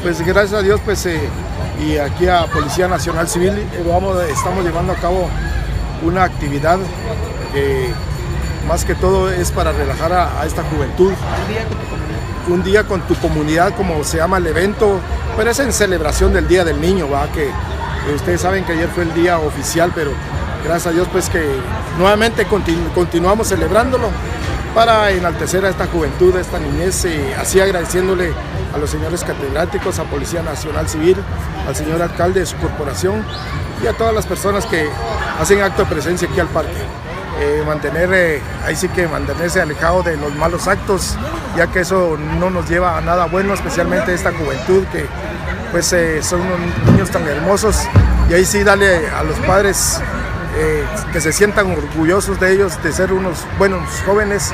Pues gracias a Dios, pues y aquí a Policía Nacional Civil estamos llevando a cabo una actividad que más que todo es para relajar a esta juventud. Un día con tu comunidad, como se llama el evento, pero es en celebración del Día del Niño, ¿va? Que ustedes saben que ayer fue el día oficial, pero gracias a Dios pues que nuevamente continuamos celebrándolo para enaltecer a esta juventud, a esta niñez, así agradeciéndole a los señores catedráticos, a Policía Nacional Civil, al señor alcalde de su corporación y a todas las personas que hacen acto de presencia aquí al parque. Ahí sí que mantenerse alejado de los malos actos, ya que eso no nos lleva a nada bueno, especialmente esta juventud que pues son unos niños tan hermosos, y ahí sí darle a los padres que se sientan orgullosos de ellos, de ser unos buenos jóvenes,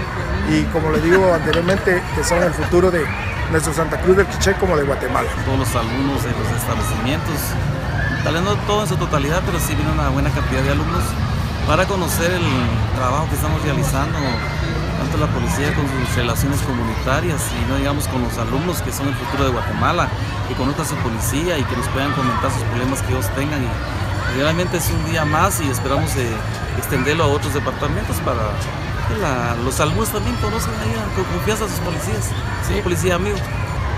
y como les digo anteriormente, que son el futuro de nuestro Santa Cruz del Quiché como de Guatemala. Todos los alumnos de los establecimientos, tal vez no todo en su totalidad, pero sí viene una buena cantidad de alumnos para conocer el trabajo que estamos realizando, tanto la policía con sus relaciones comunitarias y no digamos con los alumnos que son el futuro de Guatemala, que conozcan su policía y que nos puedan comentar sus problemas que ellos tengan. Y realmente es un día más y esperamos extenderlo a otros departamentos para que los alumnos también conozcan con confianza a sus policías, sí, policía amigo.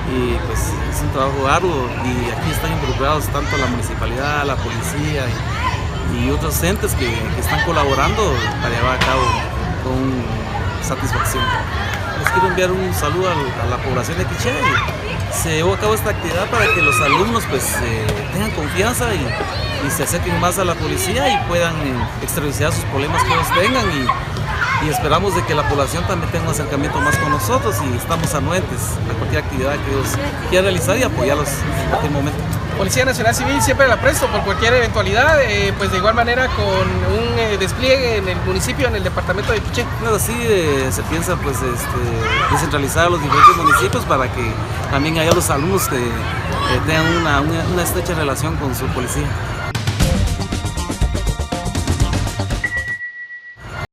Y pues es un trabajo arduo y aquí están involucrados tanto la municipalidad, la policía y otros entes que están colaborando para llevar a cabo con satisfacción. Les quiero enviar un saludo a la población de Quiché. Se llevó a cabo esta actividad para que los alumnos pues tengan confianza y se acerquen más a la policía y puedan exteriorizar sus problemas que ellos tengan, y esperamos de que la población también tenga un acercamiento más con nosotros y estamos anuentes a cualquier actividad que ellos quieran realizar y apoyarlos en cualquier momento. Policía Nacional Civil siempre la presto por cualquier eventualidad, pues de igual manera con un despliegue en el municipio, en el departamento de Quiché. Claro, así se piensa pues descentralizar los diferentes municipios para que también haya los alumnos que tengan una estrecha relación con su policía.